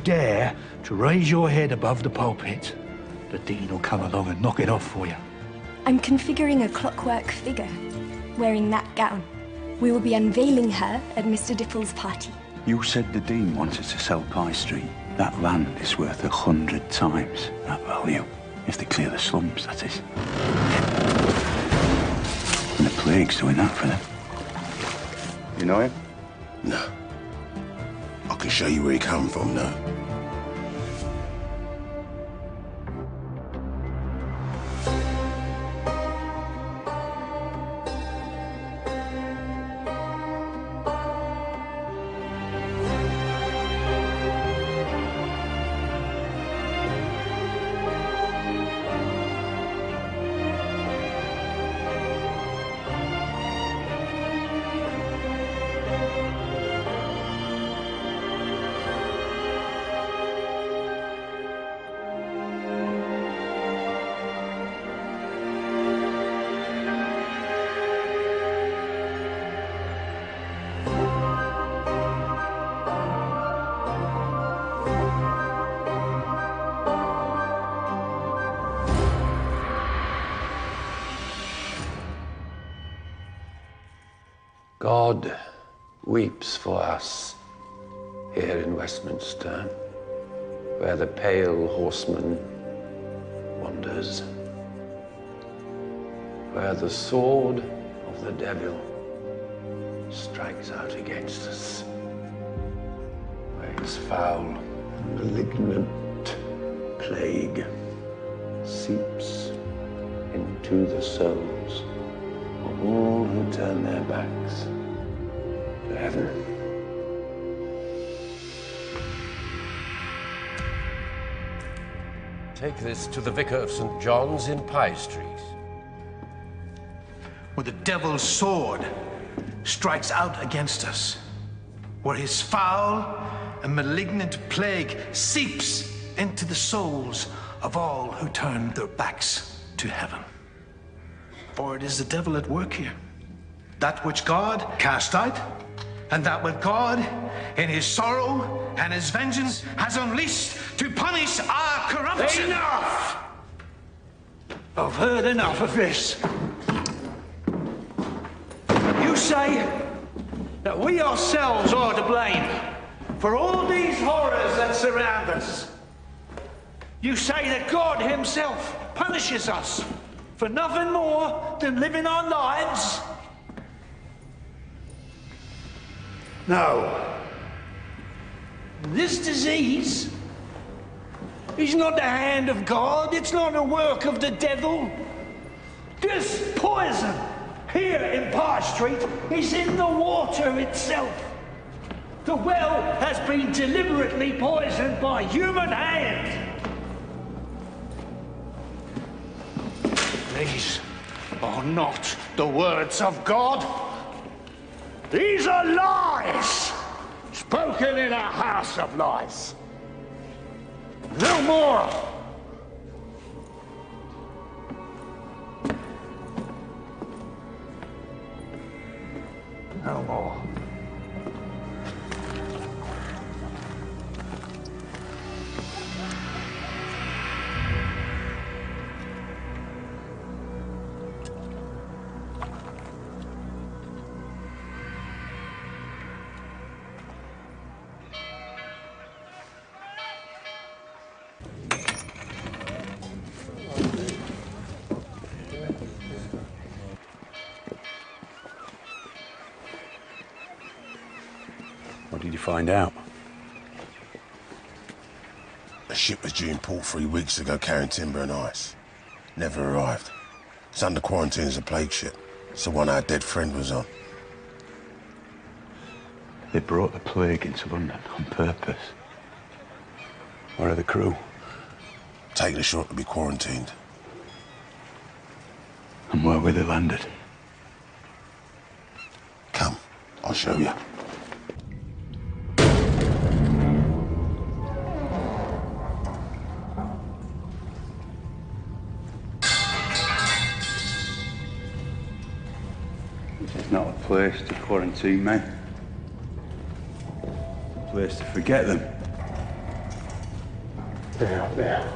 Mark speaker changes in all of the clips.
Speaker 1: dare to raise your head above the pulpit, the dean will come along and knock it off for you.
Speaker 2: I'm configuring a clockwork figure, wearing that gown. We will be unveiling her at Mr. Diffle's party.
Speaker 3: You said the dean wanted to sell Pie Street. That land is worth 100 times that value. If they clear the slums, that is. And the plague's doing that for them.
Speaker 4: You know him?
Speaker 5: No. I can show you where he come from, though.
Speaker 6: God weeps for us here in Westminster, where the pale horseman wanders, where the sword of the devil strikes out against us, where his foul, malignant plague seeps into the souls of all who turn their backs to heaven.
Speaker 7: Take this to the Vicar of St. John's in Pie Street.
Speaker 1: Where the devil's sword strikes out against us, where his foul and malignant plague seeps into the souls of all who turn their backs to heaven. For it is the devil at work here. That which God cast out, and that which God, in his sorrow and his vengeance, has unleashed to punish our corruption.
Speaker 8: Enough! I've heard enough of this. You say that we ourselves are to blame for all these horrors that surround us. You say that God himself punishes us for nothing more than living our lives? No. This disease is not the hand of God. It's not a work of the devil. This poison here in Pie Street is in the water itself. The well has been deliberately poisoned by human hand. These are not the words of God. These are lies, spoken in a house of lies. No more. No more.
Speaker 3: What did you find out?
Speaker 5: A ship was due in port 3 weeks ago carrying timber and ice. Never arrived. It's under quarantine as a plague ship. It's the one our dead friend was on.
Speaker 3: They brought the plague into London on purpose. Where are the crew?
Speaker 5: Taken ashore to be quarantined.
Speaker 3: And where were they landed?
Speaker 5: Come, I'll show you.
Speaker 3: This is not a place to quarantine men. A place to forget them.
Speaker 6: They're up there.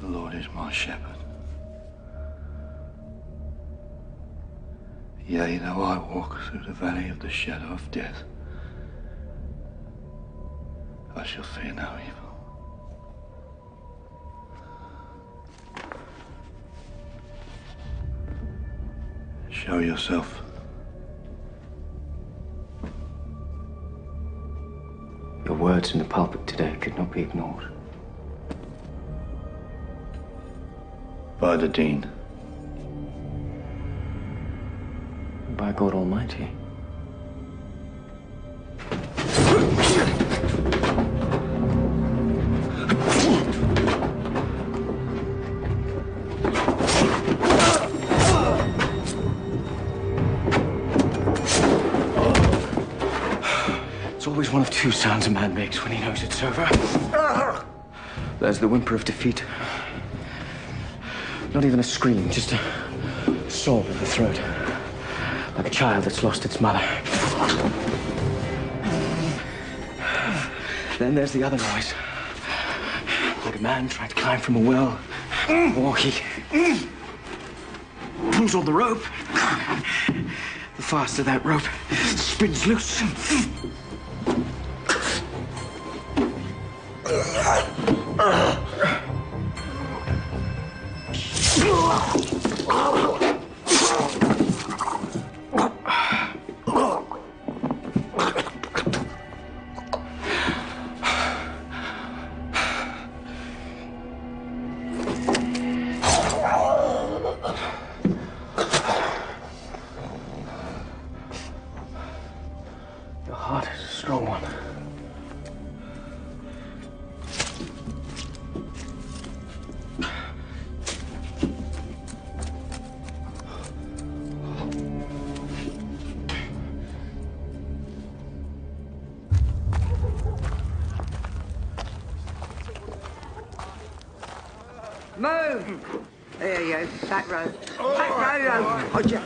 Speaker 9: The Lord is my shepherd. Yea, though I walk through the valley of the shadow of death, I shall fear no evil. Show yourself.
Speaker 10: Your words in the pulpit today could not be ignored.
Speaker 9: By the Dean.
Speaker 10: By God Almighty. It's always one of two sounds a man makes when he knows it's over. There's the whimper of defeat. Not even a scream, just a sob in the throat. Like a child that's lost its mother. Then there's the other noise. Like a man trying to climb from a well. Or he pulls on the rope. The faster that rope spins loose. Your heart is a strong one.
Speaker 11: Move! There you go, back row. Back row, Roger.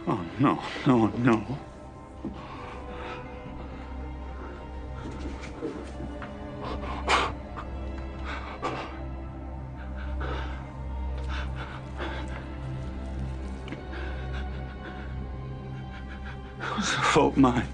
Speaker 3: Oh, no, no, no. Fuck mine.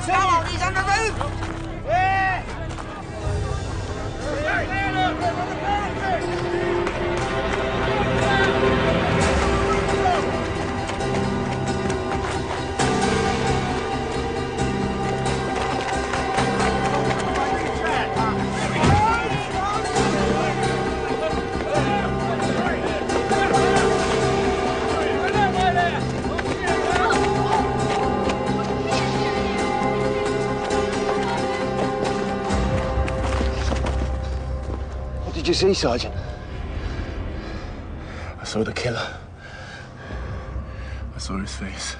Speaker 11: Come on, he's on the roof! Yeah!
Speaker 10: What did you see, Sergeant?
Speaker 12: I saw the killer. I saw his face.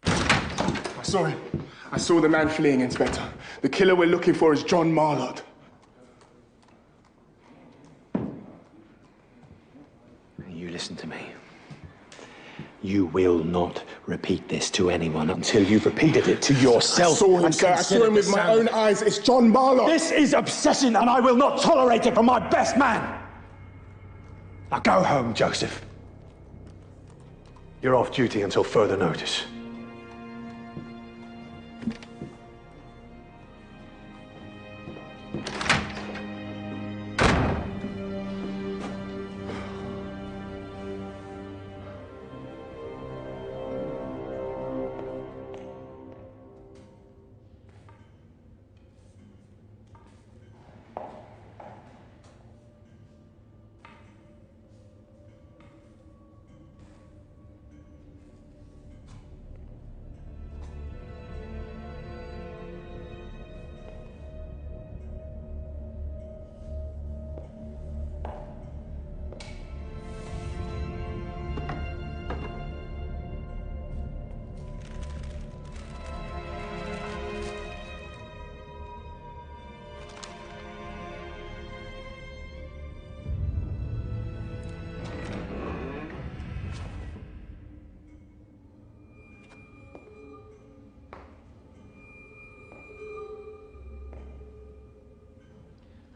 Speaker 12: I saw him. I saw the man fleeing, Inspector. The killer we're looking for is John Marlott.
Speaker 10: You listen to me. You will not repeat this to anyone until you've repeated it to yourself.
Speaker 12: I saw him, sir. I saw him with my own eyes. It's John Marlott.
Speaker 8: This is obsession, and I will not tolerate it from my best man. Now go home, Joseph. You're off duty until further notice.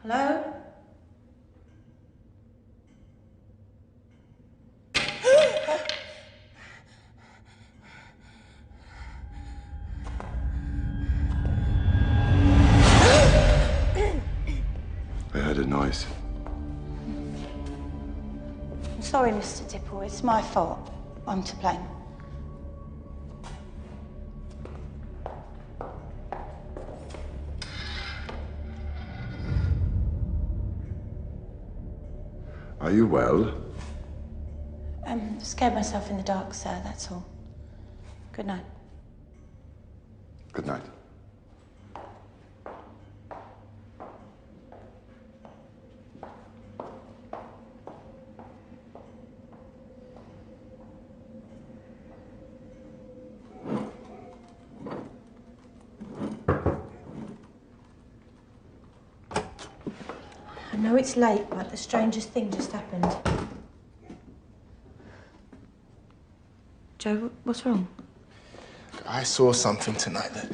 Speaker 13: Hello?
Speaker 5: I heard a noise.
Speaker 13: I'm sorry, Mr. Dipple. It's my fault. I'm to blame.
Speaker 5: Are you well?
Speaker 13: Scared myself in the dark, sir, that's all. Good night.
Speaker 5: Good night.
Speaker 13: I know it's late, but the strangest thing just happened. Joe, what's wrong?
Speaker 12: I saw something tonight that...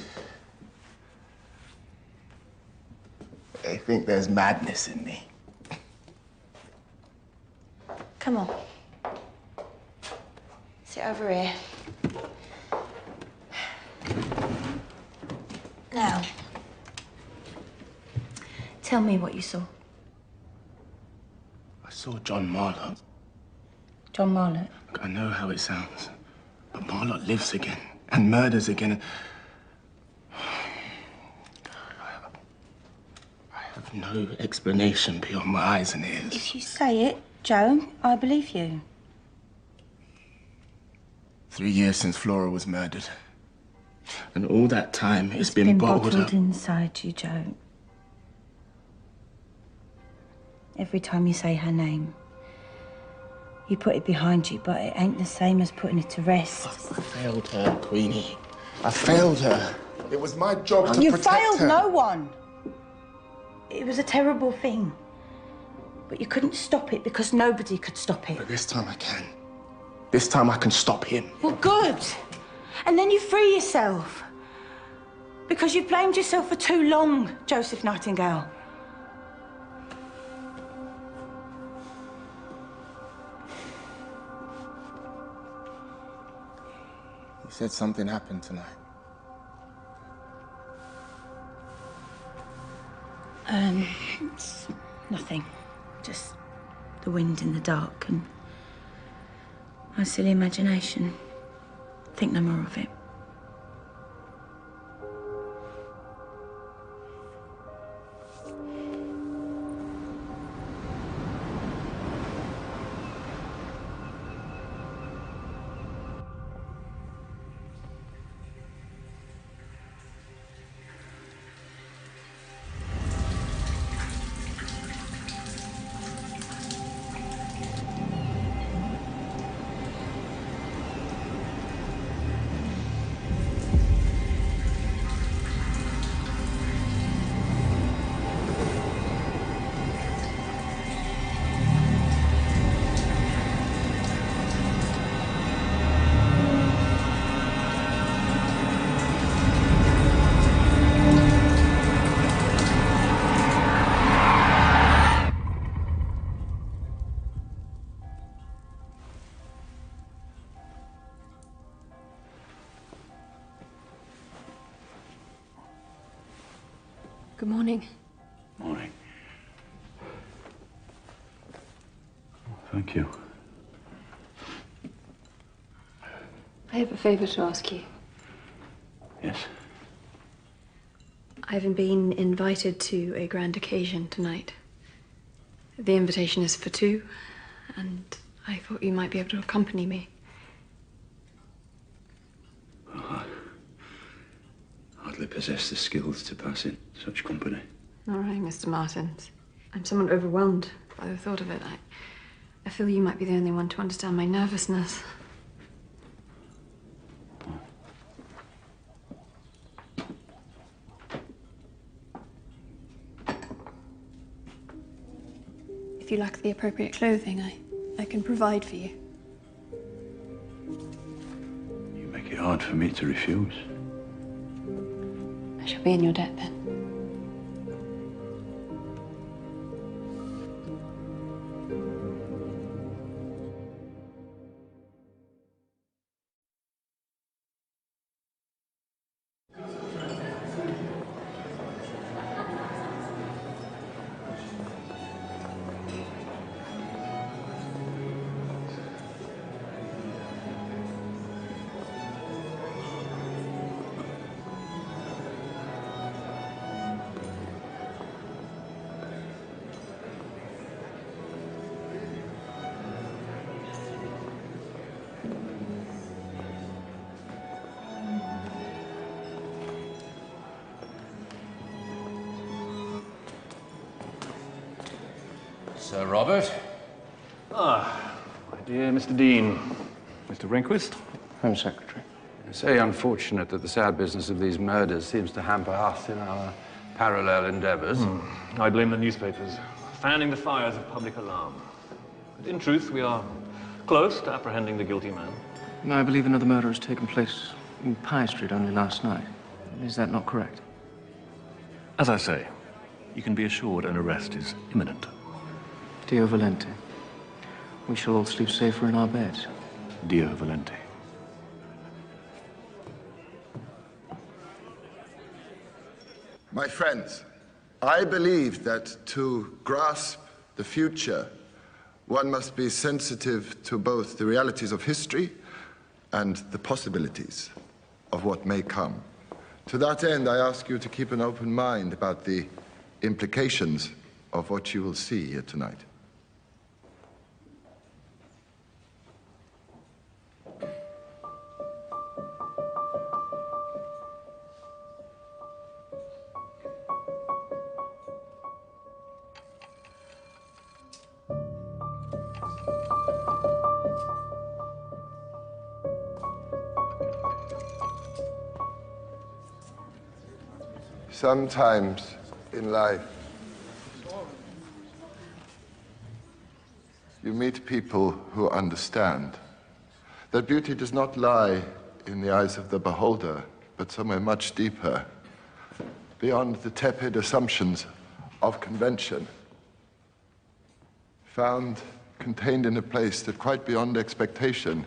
Speaker 12: I think there's madness in me.
Speaker 13: Come on. Sit over here. Now, tell me what you saw.
Speaker 12: I saw John Marlott.
Speaker 13: John Marlott?
Speaker 12: Look, I know how it sounds, but Marlott lives again and murders again. I have no explanation beyond my eyes and ears.
Speaker 13: If you say it, Joe, I believe you.
Speaker 12: 3 years since Flora was murdered. And all that time, it's been bottled up.
Speaker 13: Inside you, Joe. Every time you say her name, You put it behind you, but it ain't the same as putting it to rest.
Speaker 12: I failed her, Queenie. I failed her. It was my job to
Speaker 13: You
Speaker 12: protect
Speaker 13: failed
Speaker 12: her.
Speaker 13: no one. It was a terrible thing. But you couldn't stop it because nobody could stop it.
Speaker 12: But this time I can. This time I can stop him.
Speaker 13: Well, good. And then you free yourself. Because you blamed yourself for too long, Joseph Nightingale.
Speaker 12: You said something happened tonight.
Speaker 13: It's nothing. Just the wind in the dark and my silly imagination. Think no more of it.
Speaker 2: Good morning.
Speaker 3: Morning. Thank you.
Speaker 2: I have a favor to ask you.
Speaker 3: Yes.
Speaker 2: I've been invited to a grand occasion tonight. The invitation is for two, and I thought you might be able to accompany me.
Speaker 3: I hardly possess the skills to pass in such company.
Speaker 2: All right, Mr. Martins. I'm somewhat overwhelmed by the thought of it. I feel you might be the only one to understand my nervousness. If you lack the appropriate clothing, I can provide for you.
Speaker 3: You make it hard for me to refuse.
Speaker 2: I shall be in your debt then.
Speaker 7: Sir Robert?
Speaker 14: Ah, my dear Mr. Dean. Mr. Rehnquist?
Speaker 6: Home Secretary.
Speaker 7: It's very unfortunate that the sad business of these murders seems to hamper us in our parallel endeavors.
Speaker 14: I blame the newspapers, fanning the fires of public alarm. But in truth, we are close to apprehending the guilty man.
Speaker 10: I believe another murder has taken place in Pie Street only last night. Is that not correct?
Speaker 14: As I say, you can be assured an arrest is imminent.
Speaker 10: Dio Valente. We shall all sleep safer in our beds.
Speaker 14: Dio Valente.
Speaker 15: My friends, I believe that to grasp the future, one must be sensitive to both the realities of history and the possibilities of what may come. To that end, I ask you to keep an open mind about the implications of what you will see here tonight. Sometimes in life, you meet people who understand that beauty does not lie in the eyes of the beholder, but somewhere much deeper, beyond the tepid assumptions of convention, found contained in a place that, quite beyond expectation,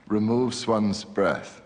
Speaker 15: removes one's breath.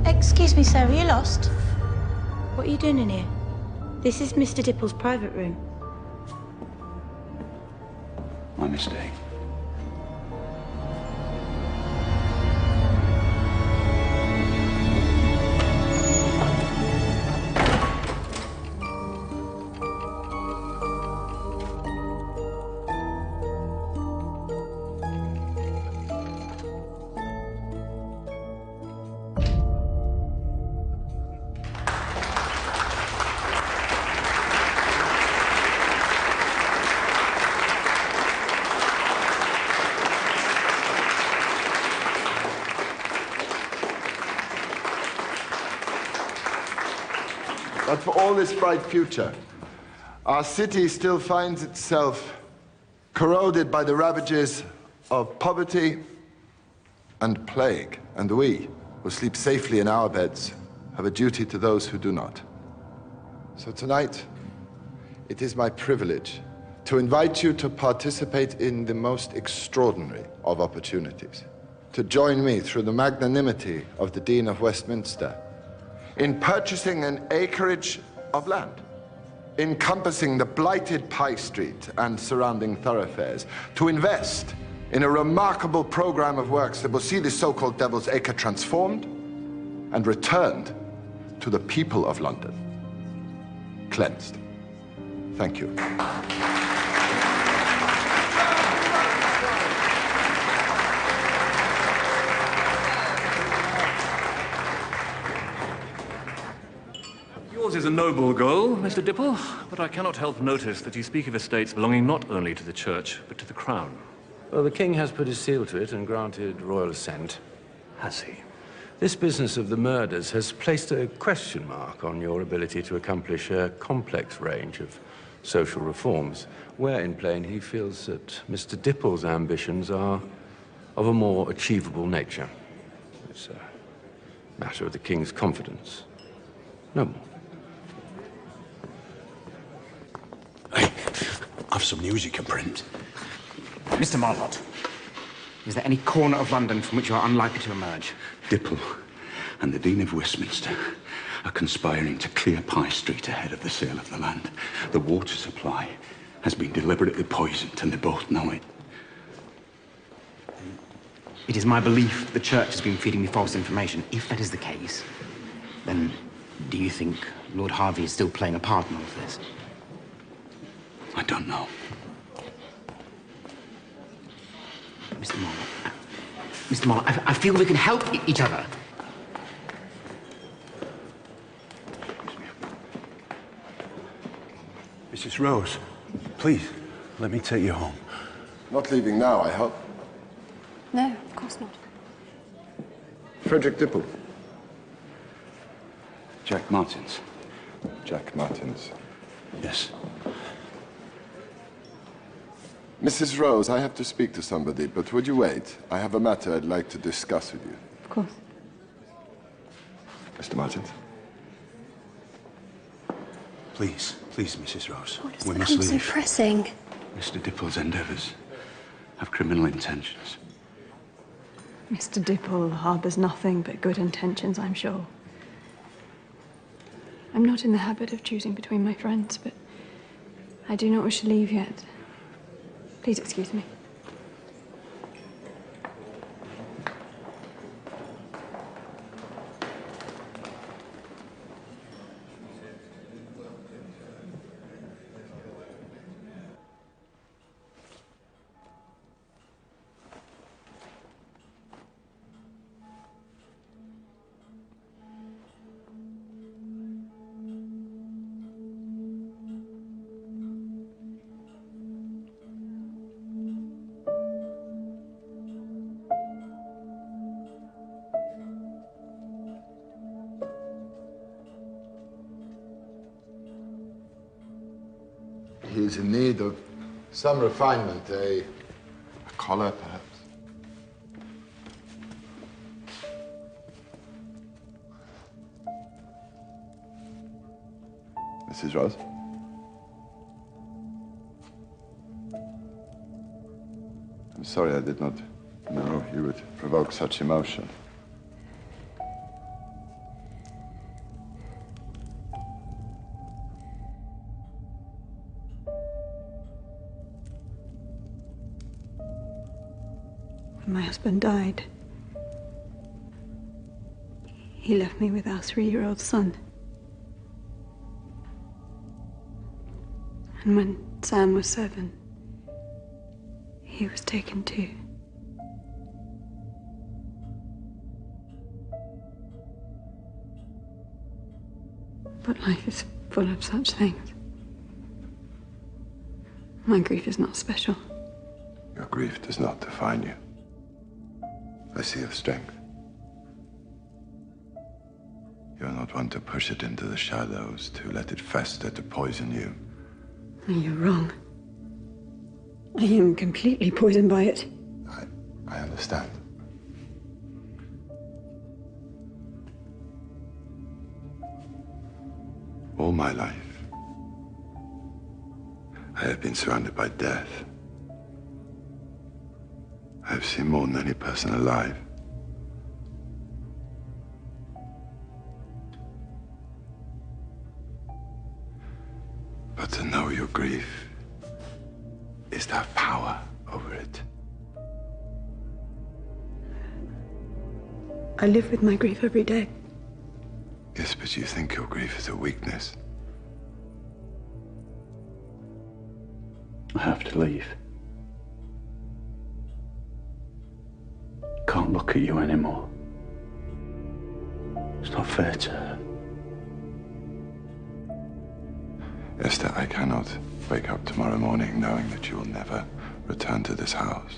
Speaker 13: Excuse me, sir, are you lost? What are you doing in here? This is Mr. Dipple's private room.
Speaker 3: My mistake.
Speaker 15: But for all this bright future, our city still finds itself corroded by the ravages of poverty and plague. And we, who sleep safely in our beds, have a duty to those who do not. So tonight, it is my privilege to invite you to participate in the most extraordinary of opportunities, to join me through the magnanimity of the Dean of Westminster in purchasing an acreage of land, encompassing the blighted Pie Street and surrounding thoroughfares, to invest in a remarkable program of works that will see the so-called Devil's Acre transformed and returned to the people of London, cleansed. Thank you.
Speaker 14: Yours is a noble goal, Mr. Dipple, but I cannot help notice that you speak of estates belonging not only to the church, but to the crown.
Speaker 7: Well, the king has put his seal to it and granted royal assent.
Speaker 14: Has he?
Speaker 7: This business of the murders has placed a question mark on your ability to accomplish a complex range of social reforms, where, in plain, he feels that Mr. Dipple's ambitions are of a more achievable nature. It's a matter of the King's confidence. No more.
Speaker 3: Hey, I've some news you can print.
Speaker 10: Mr. Marlott, is there any corner of London from which you are unlikely to emerge?
Speaker 3: Dipple and the Dean of Westminster are conspiring to clear Pye Street ahead of the sale of the land. The water supply has been deliberately poisoned, and they both know it.
Speaker 10: It is my belief the Church has been feeding me false information. If that is the case, then do you think Lord Harvey is still playing a part in all of this?
Speaker 3: I don't know.
Speaker 10: Mr. Marlott, I feel we can help each other.
Speaker 3: Mrs. Rose, please, let me take you home.
Speaker 15: Not leaving now, I hope.
Speaker 2: No, of course not.
Speaker 15: Frederick Dipple.
Speaker 3: Jack Martins.
Speaker 15: Jack Martins.
Speaker 3: Yes.
Speaker 15: Mrs. Rose, I have to speak to somebody, but would you wait? I have a matter I'd like to discuss with you.
Speaker 2: Of course.
Speaker 15: Mr. Martins.
Speaker 3: Please, Mrs. Rose.
Speaker 2: What has
Speaker 3: We must
Speaker 2: become so
Speaker 3: leave.
Speaker 2: pressing?
Speaker 3: Mr. Dipple's endeavours have criminal intentions.
Speaker 2: Mr. Dipple harbours nothing but good intentions, I'm sure. I'm not in the habit of choosing between my friends, but I do not wish to leave yet. Please excuse me.
Speaker 15: He's in need of some refinement, a collar, perhaps. Mrs. Rose? I'm sorry I did not know you would provoke such emotion.
Speaker 2: When my husband died, he left me with our 3-year-old son. And when Sam was 7, he was taken too. But life is full of such things. My grief is not special.
Speaker 15: Your grief does not define you. I see your strength. You're not one to push it into the shadows, to let it fester, to poison you.
Speaker 2: You're wrong. I am completely poisoned by it.
Speaker 15: I understand. All my life, I have been surrounded by death. I have seen more than any person alive. But to know your grief is to have power over it.
Speaker 2: I live with my grief every day.
Speaker 15: Yes, but you think your grief is a weakness.
Speaker 3: I have to leave. Can't look at you anymore. It's not fair to her.
Speaker 15: Esther, I cannot wake up tomorrow morning knowing that you will never return to this house.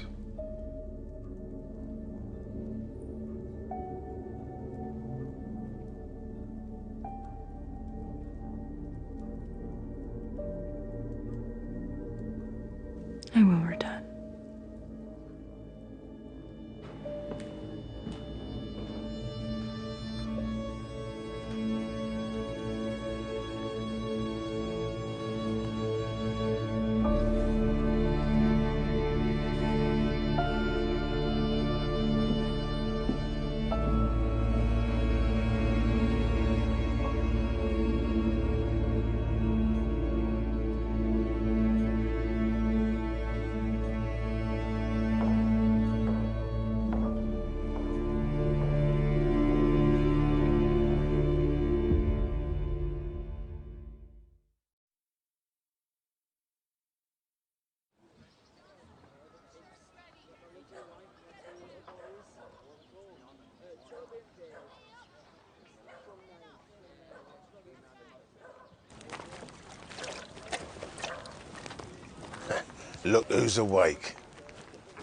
Speaker 5: Look who's awake.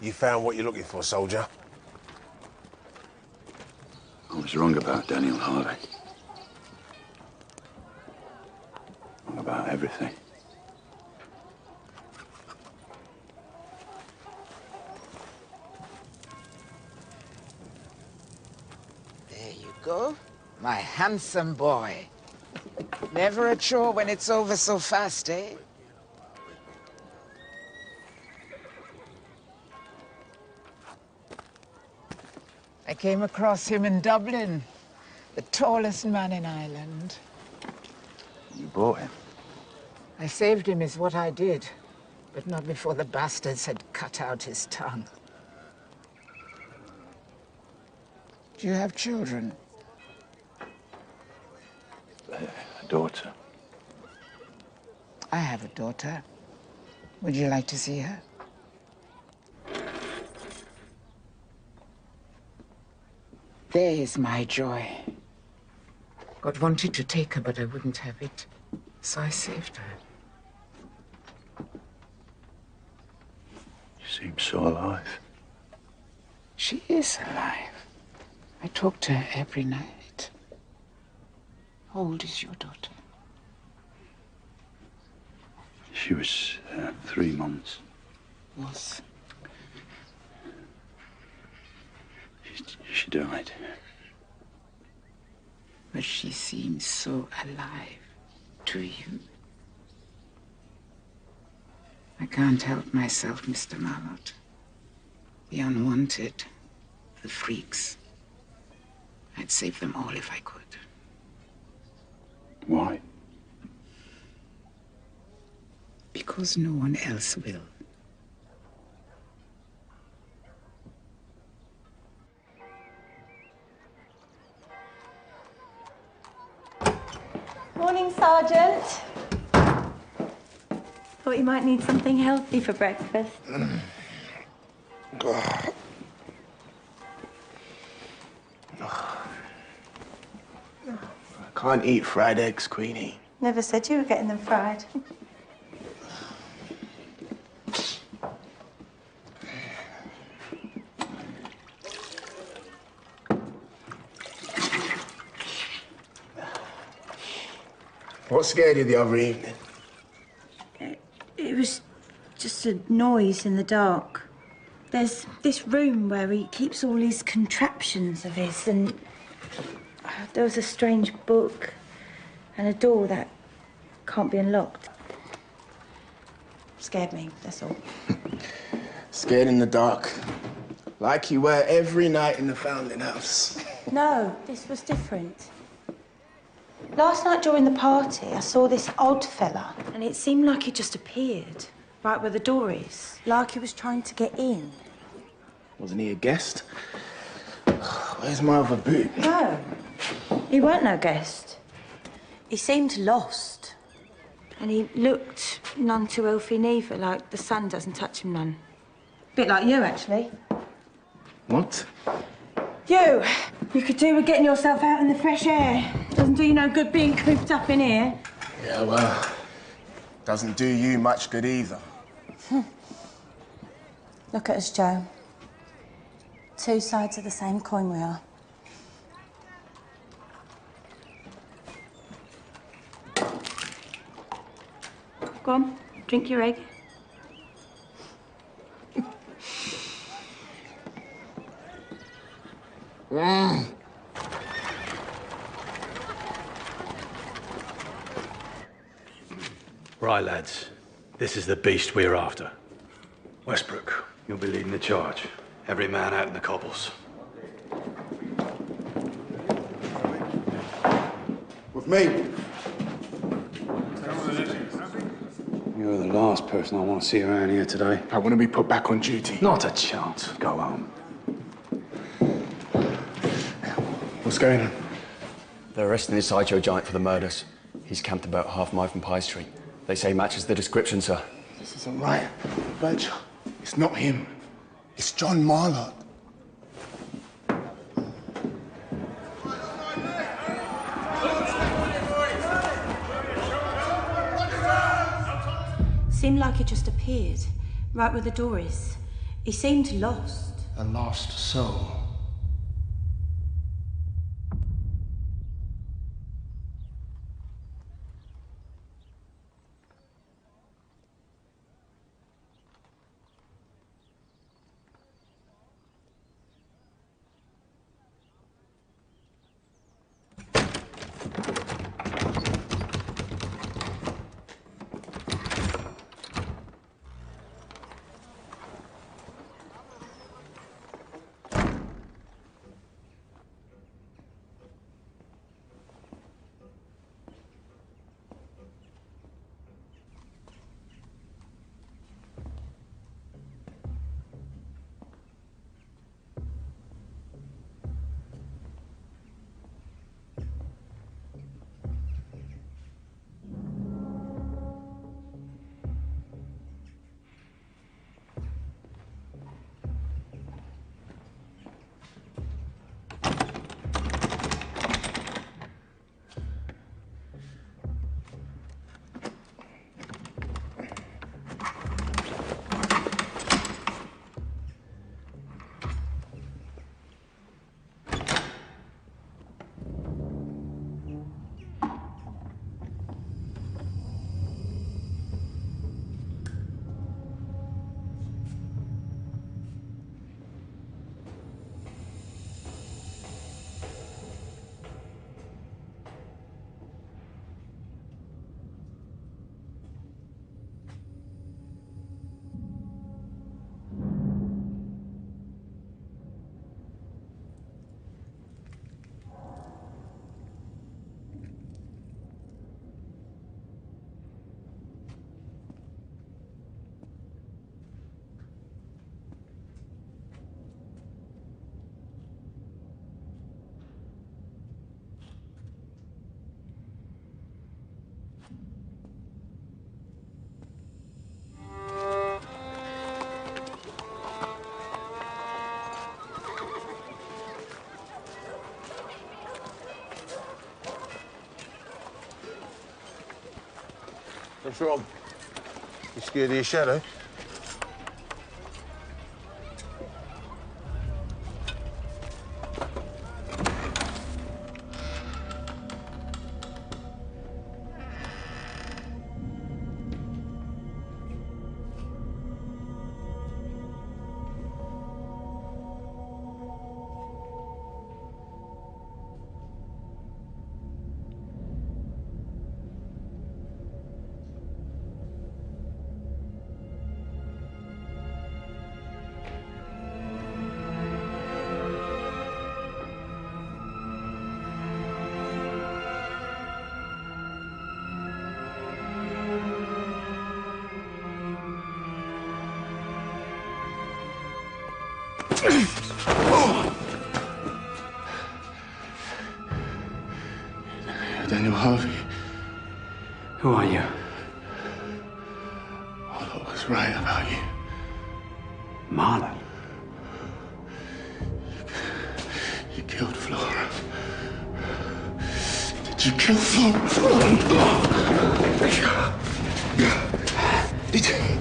Speaker 5: You found what you're looking for, soldier?
Speaker 3: I was wrong about Daniel Harvey. Wrong about everything.
Speaker 16: There you go. My handsome boy. Never a chore when it's over so fast, eh? I came across him in Dublin. The tallest man in Ireland.
Speaker 3: You bought him?
Speaker 16: I saved him is what I did. But not before the bastards had cut out his tongue. Do you have children?
Speaker 3: A daughter.
Speaker 16: I have a daughter. Would you like to see her? There is my joy. God wanted to take her, but I wouldn't have it. So I saved her.
Speaker 3: She seems so alive.
Speaker 16: She is alive. I talk to her every night. How old is your daughter?
Speaker 3: She was 3 months.
Speaker 16: Was.
Speaker 3: She died.
Speaker 16: But she seems so alive to you. I can't help myself, Mr. Marlott. The unwanted, the freaks. I'd save them all if I could.
Speaker 3: Why?
Speaker 16: Because no one else will.
Speaker 13: Morning, Sergeant. Thought you might need something healthy for breakfast.
Speaker 12: I can't eat fried eggs, Queenie.
Speaker 13: Never said you were getting them fried.
Speaker 12: What scared you the other evening?
Speaker 13: It was just a noise in the dark. There's this room where he keeps all these contraptions of his, and there was a strange book and a door that can't be unlocked. Scared me, that's all.
Speaker 12: Scared in the dark. Like you were every night in the Foundling House.
Speaker 13: No, this was different. Last night during the party, I saw this odd fella, and it seemed like he just appeared right where the door is, like he was trying to get in.
Speaker 12: Wasn't he a guest? Where's my other boot?
Speaker 13: No, he weren't no guest. He seemed lost, and he looked none too healthy neither, like the sun doesn't touch him none. Bit like you, actually.
Speaker 12: What?
Speaker 13: You could do with getting yourself out in the fresh air. Doesn't do you no good being cooped up in here.
Speaker 12: Yeah, well, doesn't do you much good either.
Speaker 13: Look at us, Joe. Two sides of the same coin we are. Go on, drink your egg.
Speaker 1: Right, lads. This is the beast we're after. Westbrook, you'll be leading the charge. Every man out in the cobbles.
Speaker 5: With me.
Speaker 3: You're the last person I want to see around here today.
Speaker 12: I want to be put back on duty.
Speaker 3: Not a chance. Go home.
Speaker 12: What's going on?
Speaker 17: They're arresting the sideshow giant for the murders. He's camped about half a mile from Pye Street. They say matches the description, sir.
Speaker 12: This isn't right. Virgil, it's not him. It's John Marlott.
Speaker 13: Seemed like he just appeared. right where the door is. He seemed lost.
Speaker 8: A lost soul.
Speaker 5: What's wrong? You scared of your shadow?
Speaker 12: Daniel Harvey.
Speaker 10: Who are you?
Speaker 12: All I was right about you.
Speaker 10: Marlon.
Speaker 12: You killed Flora. Did you kill Flora? Did you?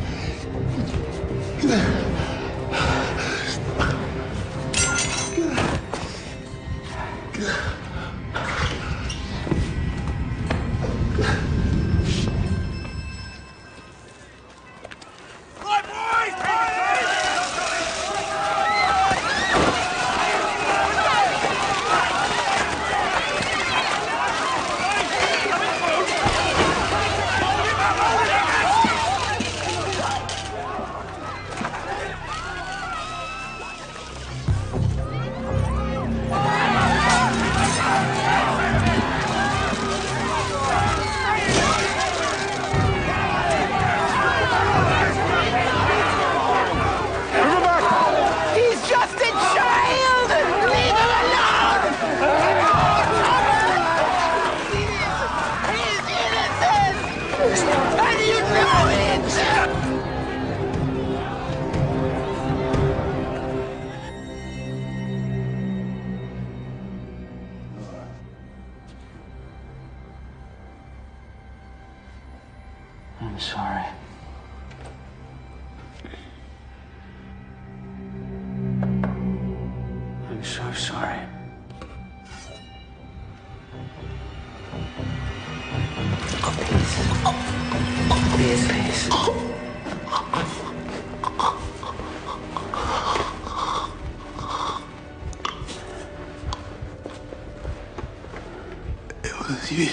Speaker 10: I'm sorry.
Speaker 18: Be at peace.
Speaker 3: It was you.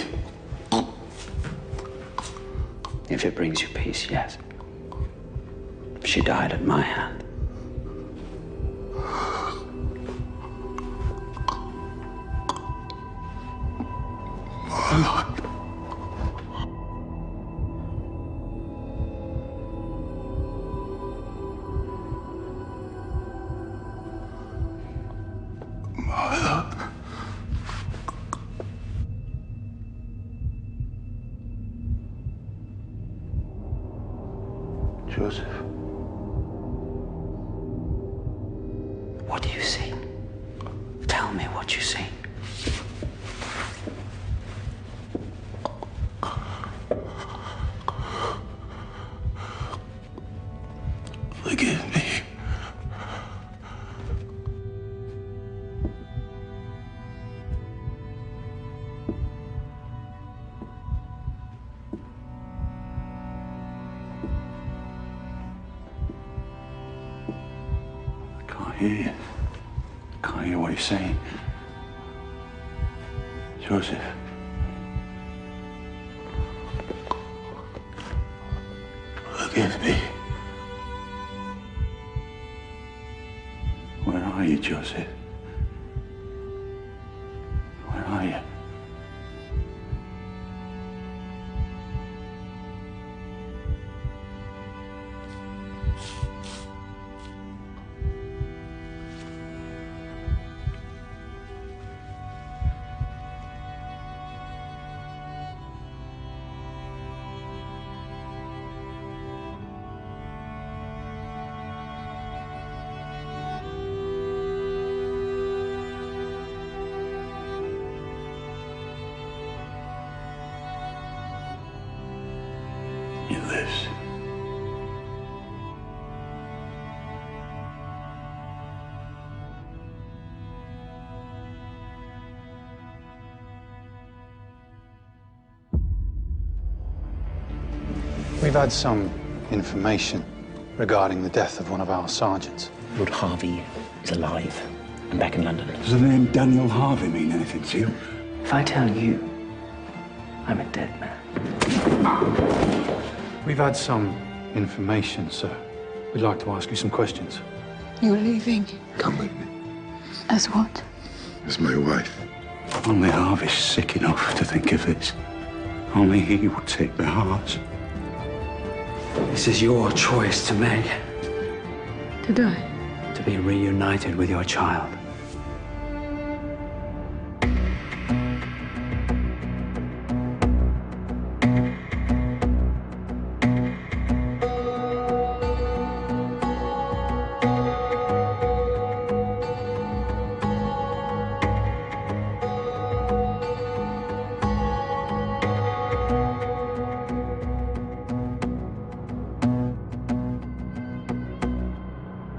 Speaker 18: If it brings you peace, yes. She died at my hand.
Speaker 3: Joseph.
Speaker 18: What do you see? Tell me what you see.
Speaker 3: Forgive me. I can't hear you. I can't hear what you're saying. Joseph. Forgive me. Where are you, Joseph? Where are you? He lives.
Speaker 19: We've had some information regarding the death of one of our sergeants.
Speaker 18: Lord Harvey is alive and back in London.
Speaker 3: Does the name Daniel Harvey mean anything to you?
Speaker 18: If I tell you, I'm a dead man.
Speaker 19: We've had some information, sir. We'd like to ask you some questions.
Speaker 20: You're leaving.
Speaker 15: Come with me.
Speaker 20: As what?
Speaker 15: As my wife.
Speaker 3: Only Harvey's sick enough to think of this. Only he would take the hearts.
Speaker 18: This is your choice to make.
Speaker 20: To die?
Speaker 18: To be reunited with your child.